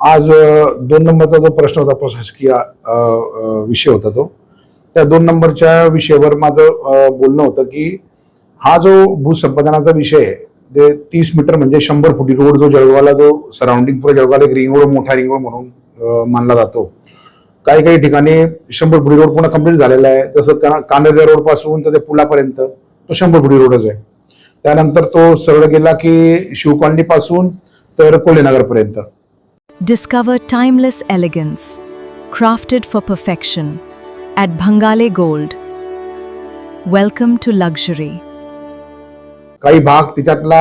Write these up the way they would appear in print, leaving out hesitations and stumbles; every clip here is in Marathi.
आज 2 नंबरचा जो प्रश्न होता प्रशासकीय विषय होता तो त्या 2 नंबरच्या विषयावर माझं बोलणं होतं की हा जो भूसंपादनाचा विषय आहे जे 30 मीटर म्हणजे 100 फुटी रोड जो जळगावला जो सराउंडिंग पुढे जळगावला एक रिंग रोड मोठा रिंग रोड म्हणून मानला जातो. काही काही ठिकाणी 100 फुटी रोड पूर्ण कंप्लीट झालेला आहे. जसं कांदळजा रोड पासून तर ते पुलापर्यंत तो 100 फुटी रोडच आहे. त्यानंतर तो सरळ गेला की शिव कॉलनी पासून तर कोल्हेनगर पर्यंत. Discover timeless elegance, crafted for perfection, at Bhangale Gold. Welcome to luxury. काही भाग तिच्यातला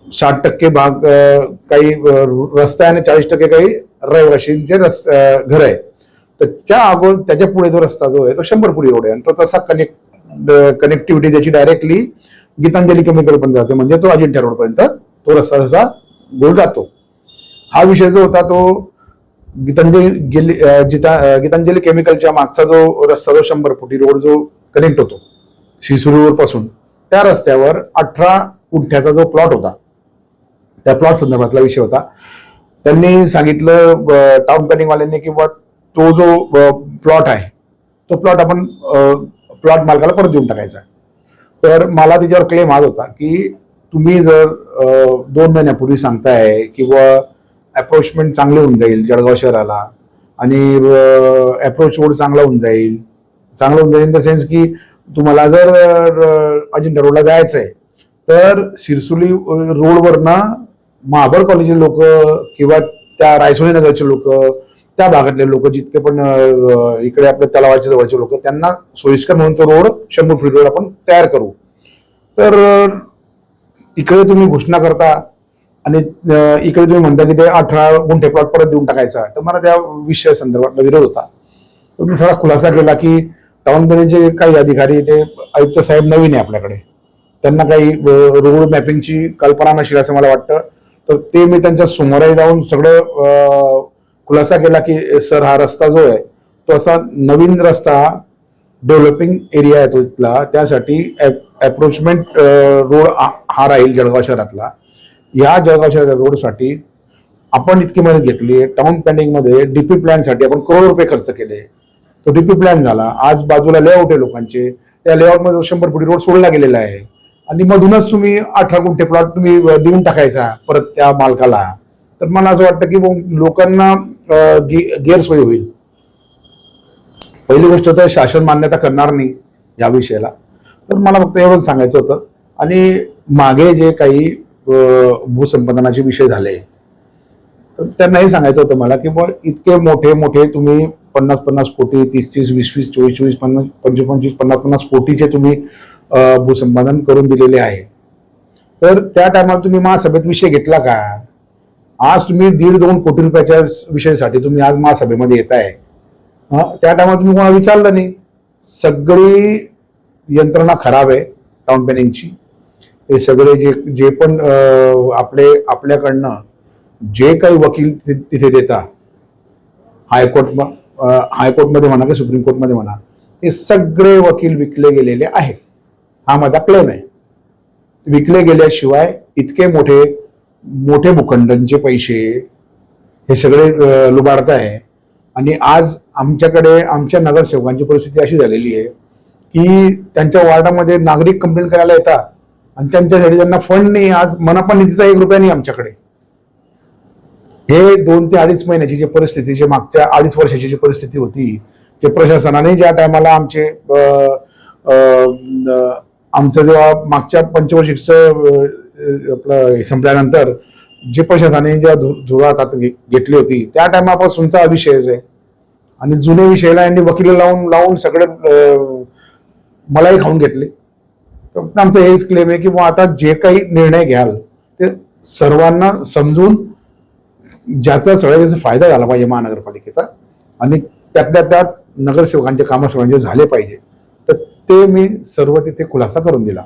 60% भाग काही रस्ता आहे आणि 40% काही रहिवाशींचे घर आहे. तर त्याच्या पुढे जो रस्ता जो आहे तो 100 फुटी रोड आहे आणि तो तसा कनेक्टिव्हिटी त्याची डायरेक्टली गीतांजली केमिकल पर्यंत जाते. म्हणजे तो अजिंठा रोड पर्यंत तो रस्ता तसा गोल जातो. हा विषय जो होता तो गीतांजली केमिकलच्या मागचा जो रस्ता जो 100 फुटी रोड जो कनेक्ट होतो शिसुरी रोड पासून त्या रस्त्यावर 18 गुंठ्याचा जो प्लॉट होता त्या प्लॉट संदर्भातला विषय होता. त्यांनी सांगितलं टाउन प्लॅनिंग वाल्यांनी की तो जो प्लॉट आहे तो प्लॉट आपण प्लॉट मालकाला परत देऊन टाकायचा. तर मला त्याच्यावर क्लेम आज होता की तुम्ही जर 2 महिन्यापूर्वी सांगताय किंवा अप्रोचमेंट चांगले होऊन जाईल जळगाव शहराला आणि अप्रोच रोड चांगला होऊन जाईल इन द सेन्स की तुम्हाला जर अजिंठा रोडला जायचं आहे तर सिरसुली रोडवरनं महाबळ कॉलेजचे लोक किंवा त्या रायसोनी नगरचे लोक त्या भागातले लोक जितके पण इकडे आपल्या तलावाच्या जवळचे लोक त्यांना सोयीस्कर म्हणून तो रोड 100 फुटी रोड आपण तयार करू. तर इकडे तुम्ही घोषणा करता आणि इकडे तुम्ही म्हणता की ते 18 गुंठे प्लॉट परत देऊन टाकायचा. तर मला त्या विषया संदर्भातला विरोध होता. तर मी सगळा खुलासा केला की टाउन प्लॅनिंगचे काही अधिकारी ते आयुक्त साहेब नवीन आहे आपल्याकडे त्यांना काही रोड मॅपिंगची कल्पना नसेल असं मला वाटतं. तर ते मी त्यांच्या समोरही जाऊन सगळं खुलासा केला की सर हा रस्ता जो आहे तो असा नवीन रस्ता डेव्हलपिंग एरिया आहे तो इथला त्यासाठी अप्रोचमेंट रोड हा राहील जळगाव शहरातला. या जळगाव शहराच्या रोडसाठी आपण इतकी मदत घेतली आहे. टाउन प्लॅनिंगमध्ये डीपी प्लॅनसाठी आपण करोड रुपये खर्च केले. तो डीपी प्लॅन झाला. आज बाजूला लेआउट आहे लोकांचे त्या लेआउटमध्ये 100 फुटी रोड सोडला गेलेला आहे आणि मधूनच तुम्ही 18 गुंठे प्लॉट तुम्ही देऊन टाकायचा परत त्या मालकाला. तर मला असं वाटतं की लोकांना गैरसोय होईल. पहिली गोष्ट तर शासन मान्यता करणार नाही या विषयाला. तर मला फक्त एवढंच सांगायचं होतं. आणि मागे जे काही भूसंपादनाचे विषय झाले तर त्यांनाही सांगायचं होतं मला की इतके मोठे मोठे तुम्ही 50-50 कोटी 30-30 20-20 24-24 25-25 50-50 कोटीचे तुम्ही भूसंपादन करून दिलेले आहे. तर त्या टायमाला तुम्ही महासभेत विषय घेतला का? आज तुम्ही 1.5-2 कोटी रुपयाच्या विषयासाठी तुम्ही आज महासभेमध्ये येत आहे. त्या टायमाला तुम्ही कोणाला विचारलं नाही. सगळी यंत्रणा खराब आहे टाउन प्लॅनिंगची. हे सगळे जे पण आपल्याकडनं जे काही वकील तिथे देता हायकोर्टमध्ये म्हणा की सुप्रीम कोर्टमध्ये म्हणा हे सगळे वकील विकले गेलेले आहेत. हा माझा क्लेम आहे. विकले गेल्याशिवाय इतके मोठे भूखंडांचे पैसे हे सगळे लुबाडत आहे. आणि आज आमच्याकडे आमच्या नगरसेवकांची परिस्थिती अशी झालेली आहे की त्यांच्या वॉर्डामध्ये नागरिक कंप्लेंट करायला येतात आणि त्यांच्यासाठी त्यांना फंड नाही. आज मनपा निधीचा 1 रुपया नाही आमच्याकडे. हे 2 ते 2.5 महिन्याची जी परिस्थिती जे मागच्या 2.5 वर्षाची जी परिस्थिती होती जे प्रशासनाने ज्या टायमाला आमचं जेव्हा मागच्या पंचवार्षिकचं आपलं संपल्यानंतर जे प्रशासनाने ज्या धुळात हातात घेतली होती त्या टायमापासूनचा हा विषयच आहे. आणि जुने विषयाला यांनी वकील लावून सगळे मलाही खाऊन घेतले. तर आमचं हेच क्लेम आहे की आता जे काही निर्णय घ्याल ते सर्वांना समजून ज्याचा सगळ्याचा फायदा झाला पाहिजे महानगरपालिकेचा आणि त्यातल्या त्यात नगरसेवकांचे कामं सगळ्यांचे झाले पाहिजे. तर ते मी सर्व तिथे खुलासा करून दिला.